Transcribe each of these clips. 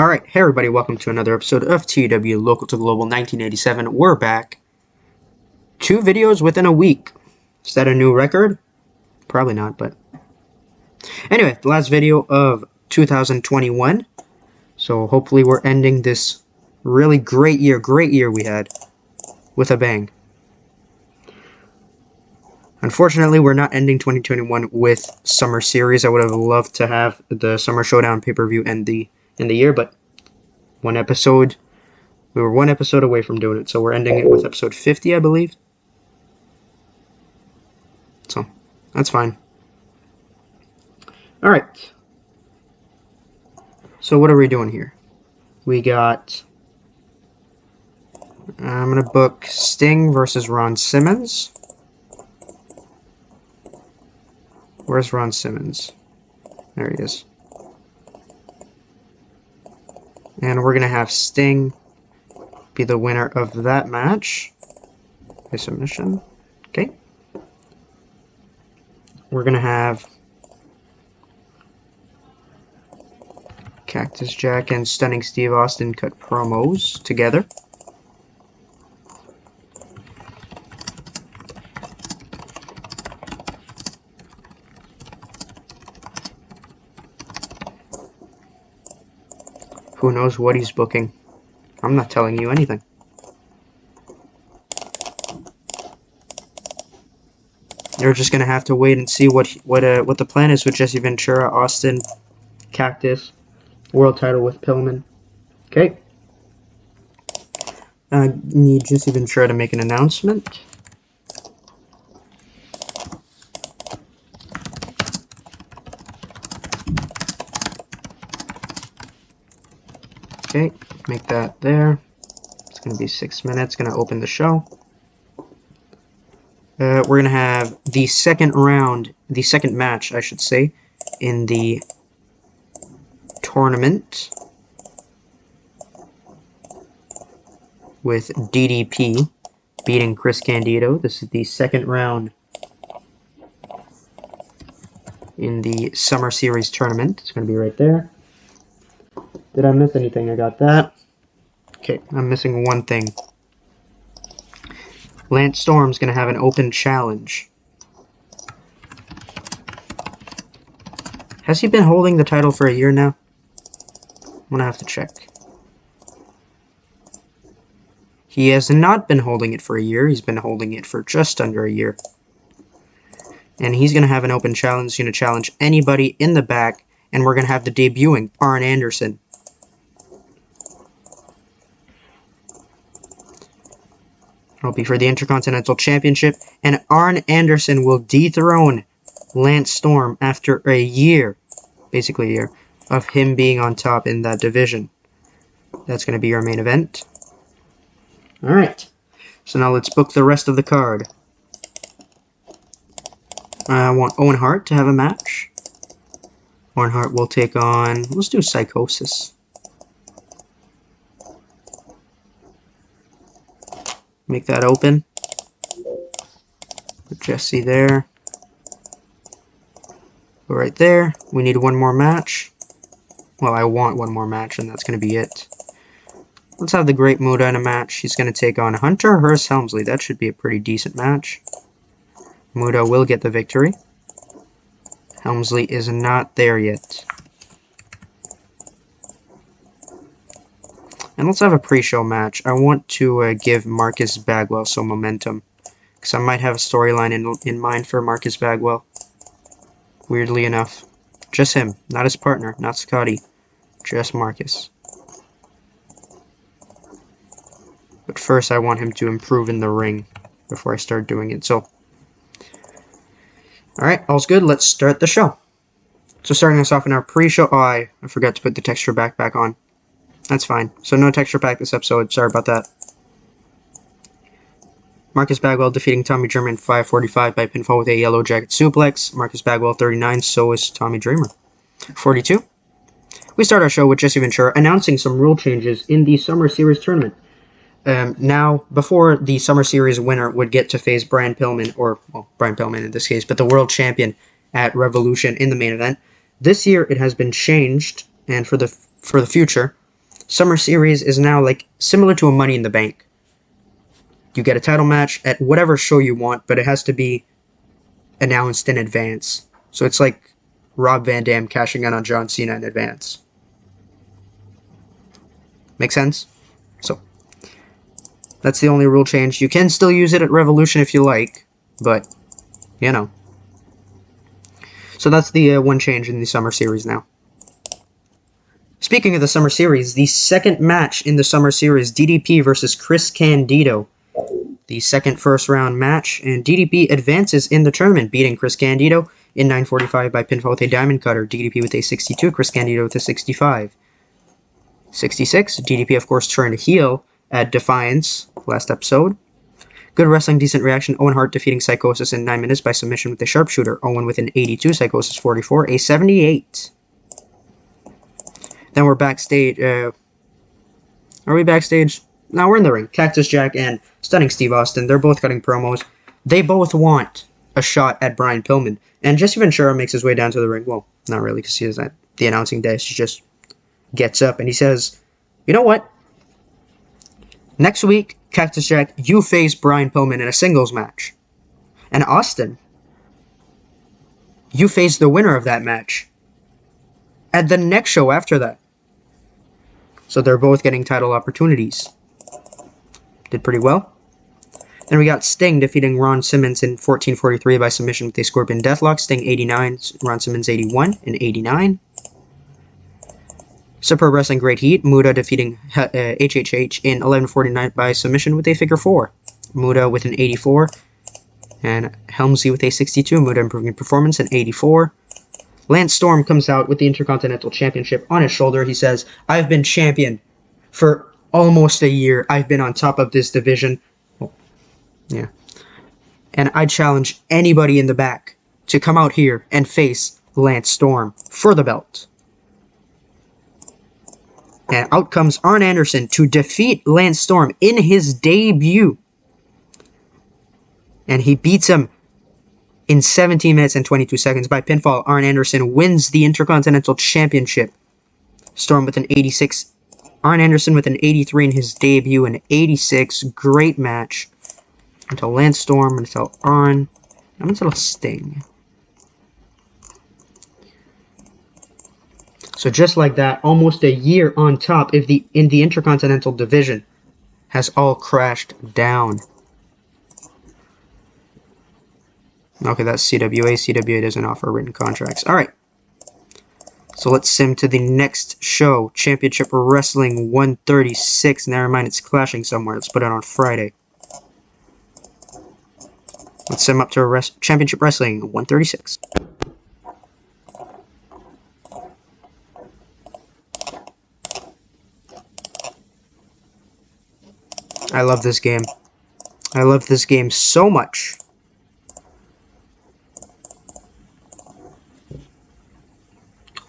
Alright, hey everybody, welcome to another episode of TEW Local to Global 1987. We're back. 2 videos within a week. Is that a new record? Probably not, but... Anyway, the last video of 2021. So hopefully we're ending this really great year we had with a bang. Unfortunately, we're not ending 2021 with Summer Series. I would have loved to have the Summer Showdown pay-per-view end in the year, but we were one episode away from doing it, so we're ending it with episode 50, I believe. So, that's fine. Alright. So what are we doing here? We got... I'm going to book Sting versus Ron Simmons. Where's Ron Simmons? There he is. And we're going to have Sting be the winner of that match by submission. Okay. We're going to have Cactus Jack and Stunning Steve Austin cut promos together. Who knows what he's booking? I'm not telling you anything. You're just gonna have to wait and see what the plan is with Jesse Ventura, Austin, Cactus, world title with Pillman. Okay. I need Jesse Ventura to make an announcement. Okay, make that there. It's going to be 6 minutes. Going to open the show. We're going to have the second match, I should say, in the tournament with DDP beating Chris Candido. This is the second round in the Summer Series tournament. It's going to be right there. Did I miss anything? I got that. Okay, I'm missing one thing. Lance Storm's going to have an open challenge. Has he been holding the title for a year now? I'm going to have to check. He has not been holding it for a year. He's been holding it for just under a year. And he's going to have an open challenge. He's going to challenge anybody in the back. And we're going to have the debuting Arn Anderson. It'll be for the Intercontinental Championship, and Arn Anderson will dethrone Lance Storm after a year, basically a year, of him being on top in that division. That's going to be our main event. Alright, so now let's book the rest of the card. I want Owen Hart to have a match. Owen Hart will take on, let's do Psychosis. Make that open. Put Jesse there. Go right there. We need one more match. Well, I want one more match, and that's going to be it. Let's have the Great Muta in a match. He's going to take on Hunter Hearst Helmsley. That should be a pretty decent match. Muta will get the victory. Helmsley is not there yet. And let's have a pre-show match. I want to give Marcus Bagwell some momentum, because I might have a storyline in mind for Marcus Bagwell. Weirdly enough. Just him, not his partner, not Scotty. Just Marcus. But first I want him to improve in the ring before I start doing it. So, alright, all's good. Let's start the show. So starting us off in our pre-show... Oh, I forgot to put the texture back on. That's fine. So no texture pack this episode. Sorry about that. Marcus Bagwell defeating Tommy Dreamer in 5:45 by pinfall with a yellow jacket suplex. Marcus Bagwell 39. So is Tommy Dreamer. 42. We start our show with Jesse Ventura announcing some rule changes in the Summer Series tournament. Now, before the Summer Series winner would get to face Brian Pillman, or, well, Brian Pillman in this case, but the world champion at Revolution in the main event, this year it has been changed, and for the future, Summer Series is now like similar to a Money in the Bank. You get a title match at whatever show you want, but it has to be announced in advance. So it's like Rob Van Dam cashing in on John Cena in advance. Make sense? So that's the only rule change. You can still use it at Revolution if you like, but you know. So that's the one change in the Summer Series now. Speaking of the Summer Series, the second match in the Summer Series, DDP versus Chris Candido. The second first-round match, and DDP advances in the tournament, beating Chris Candido in 9:45 by pinfall with a Diamond Cutter. DDP with a 62, Chris Candido with a 65. 66, DDP, of course, turned heel at Defiance last episode. Good wrestling, decent reaction. Owen Hart defeating Psychosis in 9 minutes by submission with a sharpshooter. Owen with an 82, Psychosis 44, a 78. Then we're backstage. Are we backstage? No, we're in the ring. Cactus Jack and Stunning Steve Austin. They're both cutting promos. They both want a shot at Brian Pillman. And Jesse Ventura makes his way down to the ring. Well, not really, because he is at the announcing desk. He just gets up and he says, you know what? Next week, Cactus Jack, you face Brian Pillman in a singles match. And Austin, you face the winner of that match at the next show after that. So they're both getting title opportunities. Did pretty well. Then we got Sting defeating Ron Simmons in 14:43 by submission with a Scorpion Deathlock. Sting 89, Ron Simmons 81 and 89. Super Wrestling Great Heat, Muda defeating HHH in 11:49 by submission with a figure 4. Muda with an 84 and Helmsley with a 62. Muda improving performance an 84. Lance Storm comes out with the Intercontinental Championship on his shoulder. He says, I've been champion for almost a year. I've been on top of this division. Well, yeah. And I challenge anybody in the back to come out here and face Lance Storm for the belt. And out comes Arn Anderson to defeat Lance Storm in his debut. And he beats him in 17 minutes and 22 seconds by pinfall. Arn Anderson wins the Intercontinental Championship. Storm with an 86. Arn Anderson with an 83 in his debut, an 86. Great match. Until Lance Storm, until Arn, and until Sting. So just like that, almost a year on top in the Intercontinental Division has all crashed down. Okay, that's CWA. CWA doesn't offer written contracts. Alright. So let's sim to the next show. Championship Wrestling 136. Never mind, it's clashing somewhere. Let's put it on Friday. Let's sim up to Championship Wrestling 136. I love this game. I love this game so much.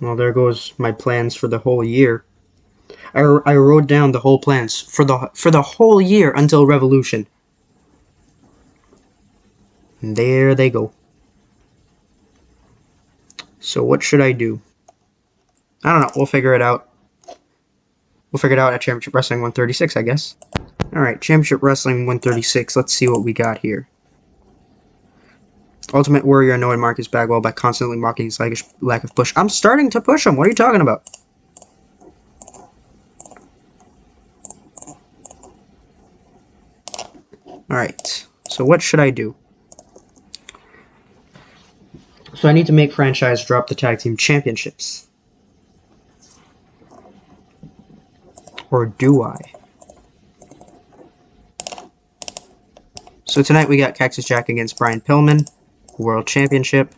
Well, there goes my plans for the whole year. I wrote down the whole plans for the whole year until Revolution. And there they go. So what should I do? I don't know. We'll figure it out. We'll figure it out at Championship Wrestling 136, I guess. Alright, Championship Wrestling 136. Let's see what we got here. Ultimate Warrior annoyed Marcus Bagwell by constantly mocking his lack of push. I'm starting to push him. What are you talking about? Alright, so what should I do? So I need to make franchise drop the tag team championships. Or do I? So tonight we got Cactus Jack against Brian Pillman. World Championship.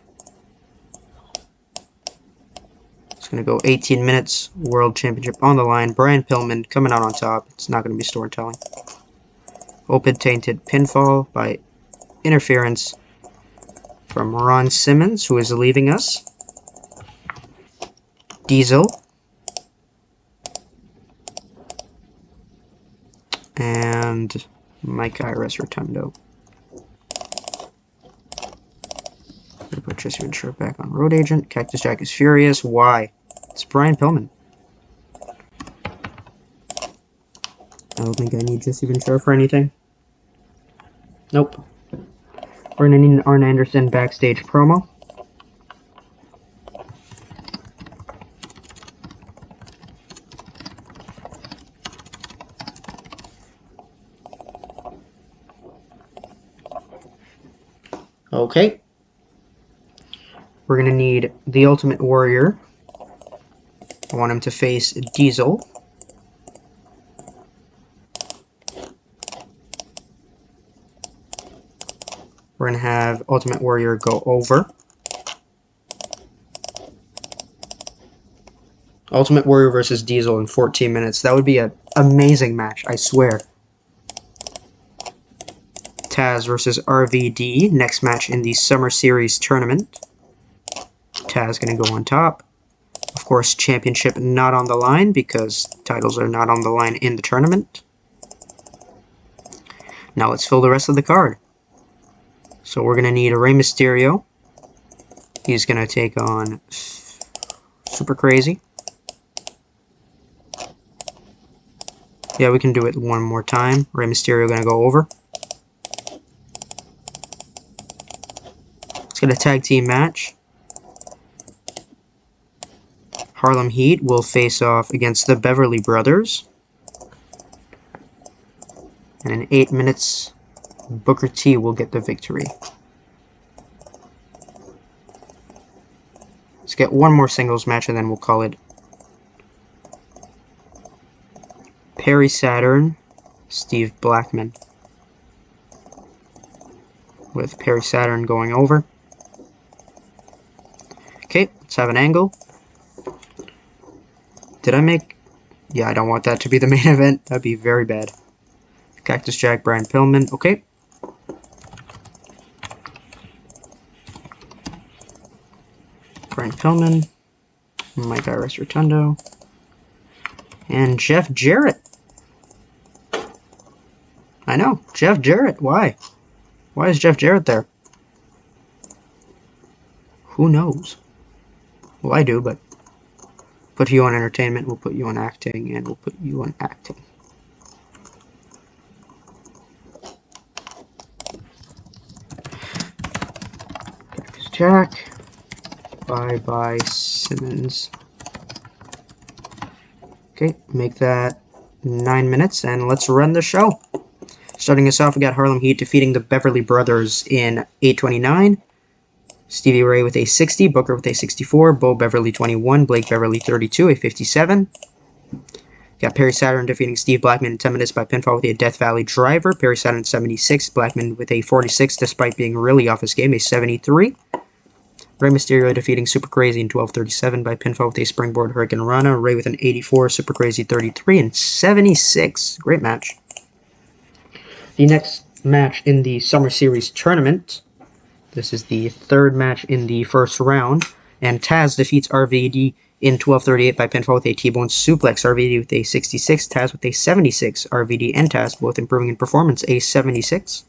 It's going to go 18 minutes. World Championship on the line. Brian Pillman coming out on top. It's not going to be storytelling. Open tainted pinfall by interference from Ron Simmons, who is leaving us. Diesel. And Mike Iris Rotundo. Put Jesse Ventura back on Road Agent. Cactus Jack is furious. Why? It's Brian Pillman. don't think I need Just Even Sure for anything. Nope. We're going to need an Arn Anderson backstage promo. Okay. We're going to need the Ultimate Warrior. I want him to face Diesel. We're going to have Ultimate Warrior go over. Ultimate Warrior versus Diesel in 14 minutes. That would be an amazing match, I swear. Taz versus RVD. Next match in the Summer Series tournament. Taz going to go on top. Of course, championship not on the line because titles are not on the line in the tournament. Now let's fill the rest of the card. So we're going to need a Rey Mysterio. He's going to take on Super Crazy. Yeah, we can do it one more time. Rey Mysterio going to go over. Let's get a tag team match. Harlem Heat will face off against the Beverly Brothers. And in 8 minutes, Booker T will get the victory. Let's get one more singles match and then we'll call it. Perry Saturn, Steve Blackman. With Perry Saturn going over. Okay, let's have an angle. Did I make... Yeah, I don't want that to be the main event. That'd be very bad. Cactus Jack, Brian Pillman. Okay. Brian Pillman. Mike Iris Rotundo. And Jeff Jarrett. I know. Jeff Jarrett. Why? Why is Jeff Jarrett there? Who knows? Well, I do, but... Put you on entertainment, we'll put you on acting, and we'll put you on acting. Cactus Jack. Bye-bye, Simmons. Okay, make that 9 minutes, and let's run the show. Starting us off, we got Harlem Heat defeating the Beverly Brothers in 8:29. Stevie Ray with a 60, Booker with a 64, Bo Beverly 21, Blake Beverly 32, a 57. Got Perry Saturn defeating Steve Blackman in 10 minutes by pinfall with a Death Valley driver. Perry Saturn 76, Blackman with a 46 despite being really off his game, a 73. Rey Mysterio defeating Super Crazy in 12:37 by pinfall with a Springboard Hurricane Rana. Ray with an 84, Super Crazy 33, and 76. Great match. The next match in the Summer Series tournament. This is the third match in the first round, and Taz defeats RVD in 12:38 by pinfall with a T-Bone suplex. RVD with a 66, Taz with a 76. RVD and Taz both improving in performance, a 76.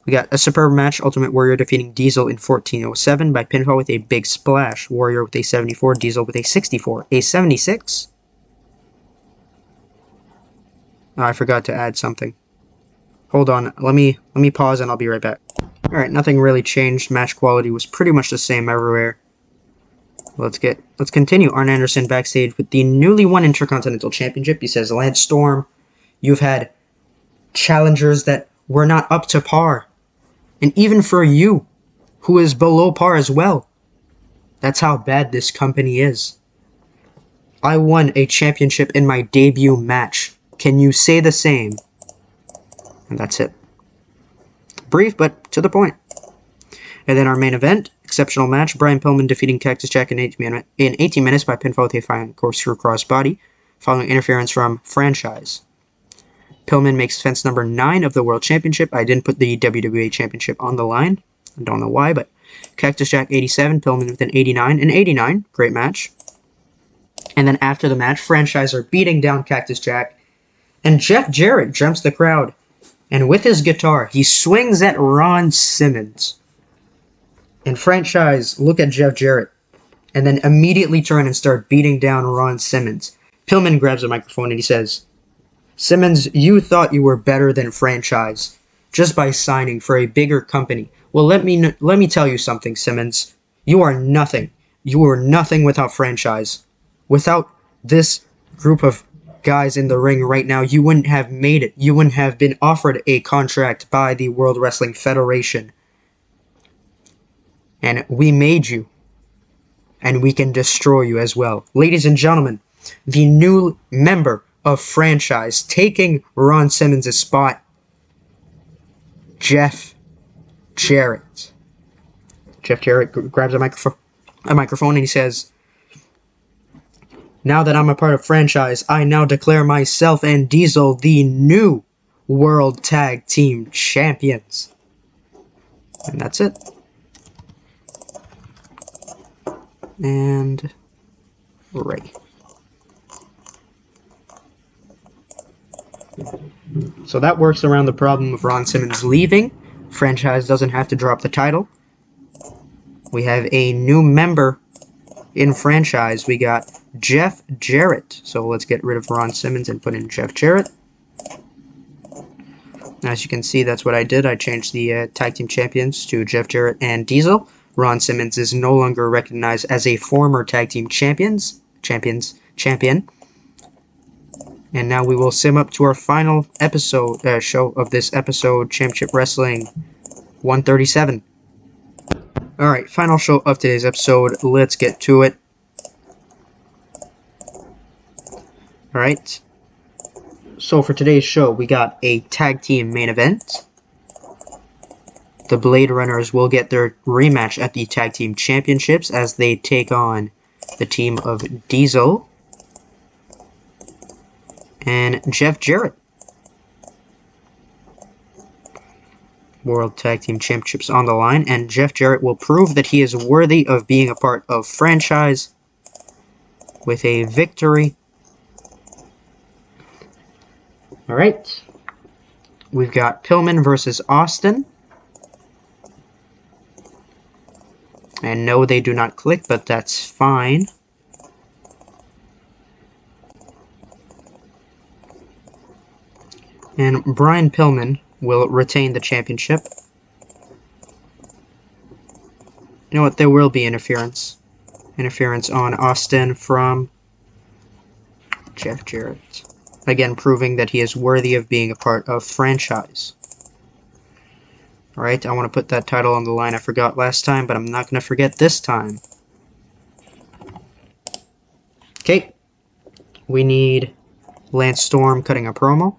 We got a superb match, Ultimate Warrior defeating Diesel in 14:07 by pinfall with a big splash. Warrior with a 74, Diesel with a 64, a 76. Oh, I forgot to add something. Hold on, let me pause and I'll be right back. Alright, nothing really changed. Match quality was pretty much the same everywhere. Let's continue. Arn Anderson backstage with the newly won Intercontinental Championship. He says, Lance Storm, you've had challengers that were not up to par. And even for you, who is below par as well. That's how bad this company is. I won a championship in my debut match. Can you say the same? And that's it. Brief, but to the point. And then our main event, exceptional match, Brian Pillman defeating Cactus Jack in 18 minutes by pinfall with a fine corkscrew crossbody, following interference from Franchise. Pillman makes fence number 9 of the World Championship. I didn't put the WWE Championship on the line. I don't know why, but Cactus Jack 87, Pillman with an 89. An 89, great match. And then after the match, Franchise are beating down Cactus Jack, and Jeff Jarrett jumps the crowd. And with his guitar, he swings at Ron Simmons. And Franchise look at Jeff Jarrett, and then immediately turn and start beating down Ron Simmons. Pillman grabs a microphone and he says, Simmons, you thought you were better than franchise just by signing for a bigger company. Well, let me tell you something, Simmons. You are nothing. You are nothing without franchise. Without this group of guys in the ring right now, you wouldn't have made it. You wouldn't have been offered a contract by the World Wrestling Federation. And we made you. And we can destroy you as well. Ladies and gentlemen, the new member of franchise taking Ron Simmons' spot, Jeff Jarrett. Jeff Jarrett grabs a microphone and he says, "Now that I'm a part of franchise, I now declare myself and Diesel the new World Tag Team Champions." And that's it. And Ray. So that works around the problem of Ron Simmons leaving. Franchise doesn't have to drop the title. We have a new member in franchise. We got Jeff Jarrett. So let's get rid of Ron Simmons and put in Jeff Jarrett. As you can see, that's what I did. I changed the tag team champions to Jeff Jarrett and Diesel. Ron Simmons is no longer recognized as a former tag team champion. And now we will sim up to our final episode show of this episode, Championship Wrestling 137. Alright, final show of today's episode. Let's get to it. Alright. So for today's show, we got a tag team main event. The Blade Runners will get their rematch at the Tag Team Championships as they take on the team of Diesel and Jeff Jarrett. World Tag Team Championships on the line, and Jeff Jarrett will prove that he is worthy of being a part of franchise with a victory. Alright. We've got Pillman versus Austin. And no, they do not click, but that's fine. And Brian Pillman will retain the championship. You know what? There will be interference. Interference on Austin from Jeff Jarrett. Again, proving that he is worthy of being a part of franchise. Alright, I want to put that title on the line. I forgot last time, but I'm not going to forget this time. Okay. We need Lance Storm cutting a promo.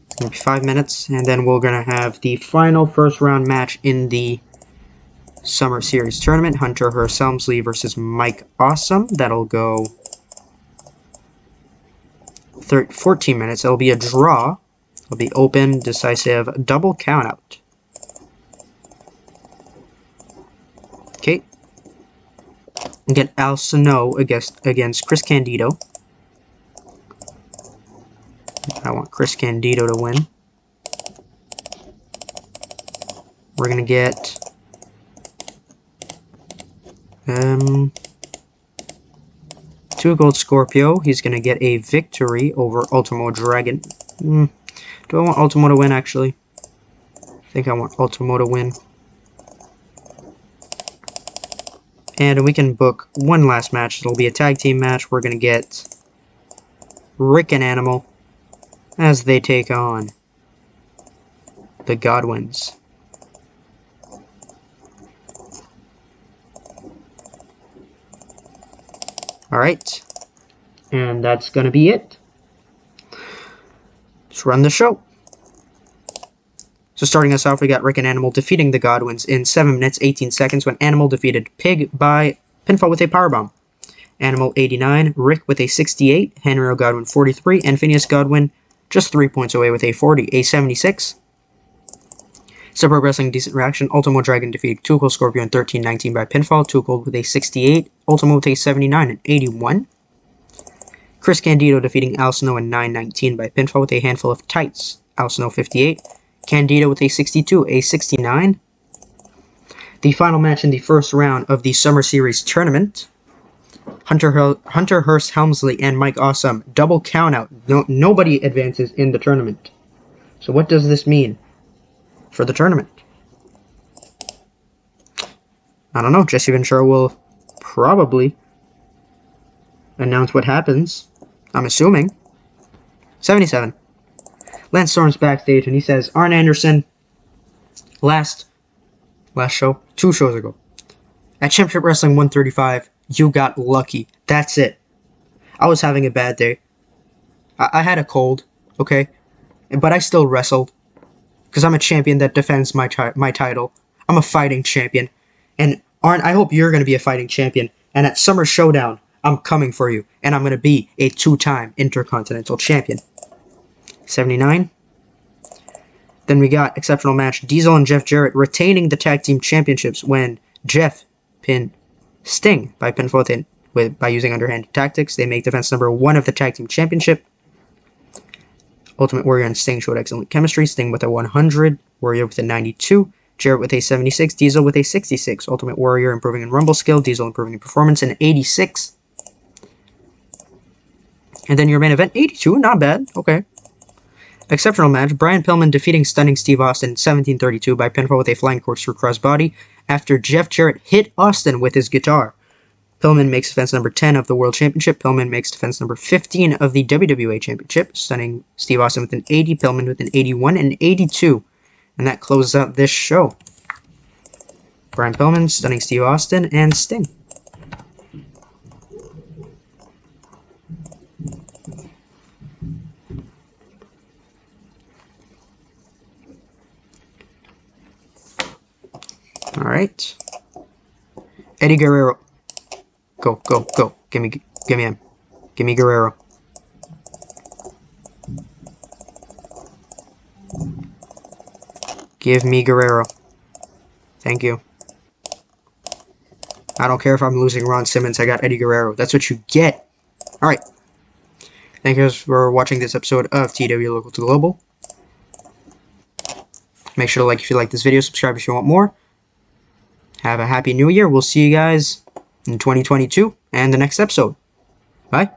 It's going to be 5 minutes, and then we're going to have the final first round match in the Summer Series Tournament. Hunter Hearst Helmsley versus Mike Awesome. That'll go 14 minutes. It'll be a draw. It'll be open, decisive, double countout. Okay. And get Al Snow against Chris Candido. I want Chris Candido to win. We're going to get Two Gold Scorpio. He's going to get a victory over Ultimo Dragon. Do I want Ultimo to win, actually? I think I want Ultimo to win. And we can book one last match. It'll be a tag team match. We're going to get Rick and Animal as they take on the Godwins. Alright, and that's going to be it. Let's run the show. So starting us off, we got Rick and Animal defeating the Godwins in 7 minutes, 18 seconds when Animal defeated Pig by pinfall with a powerbomb. Animal 89, Rick with a 68, Henry Godwin 43, and Phineas Godwin just 3 points away with a 40, a 76. Super Wrestling Decent Reaction, Ultimo Dragon defeated Two Gold Scorpio in 13-19 by pinfall, Two Gold with a 68, Ultimo with a 79 and 81. Chris Candido defeating Al Snow in 9-19 by pinfall with a handful of tights, Al Snow 58, Candido with a 62, a 69. The final match in the first round of the Summer Series tournament. Hunter Hearst Helmsley and Mike Awesome. Double countout. Nobody advances in the tournament. So what does this mean for the tournament? I don't know. Jesse Ventura will probably announce what happens. I'm assuming. 77. Lance Storm's backstage and he says, Arn Anderson, last show, 2 shows ago, at Championship Wrestling 135, you got lucky. That's it. I was having a bad day. I had a cold, okay? But I still wrestled. Because I'm a champion that defends my title. I'm a fighting champion. And Arn, I hope you're going to be a fighting champion. And at Summer Showdown, I'm coming for you. And I'm going to be a 2-time Intercontinental Champion. 79. Then we got exceptional match. Diesel and Jeff Jarrett retaining the tag team championships when Jeff pinned Sting by pinfall by using underhand tactics. They make defense number 1 of the tag team championship. Ultimate Warrior and Sting showed excellent chemistry. Sting with a 100, Warrior with a 92, Jarrett with a 76, Diesel with a 66. Ultimate Warrior improving in Rumble skill, Diesel improving in performance, an 86. And then your main event, 82, not bad, okay. Exceptional match, Brian Pillman defeating Stunning Steve Austin 1732 by pinfall with a flying corkscrew crossbody after Jeff Jarrett hit Austin with his guitar. Pillman makes defense number 10 of the World Championship. Pillman makes defense number 15 of the WWA Championship. Stunning Steve Austin with an 80, Pillman with an 81 and 82. And that closes out this show. Brian Pillman, Stunning Steve Austin, and Sting. Alright. Eddie Guerrero. Go, go, go. Give me him. Give me Guerrero. Give me Guerrero. Thank you. I don't care if I'm losing Ron Simmons. I got Eddie Guerrero. That's what you get. Alright. Thank you guys for watching this episode of TEW Local to Global. Make sure to like if you like this video. Subscribe if you want more. Have a happy new year. We'll see you guys in 2022 and the next episode. Bye.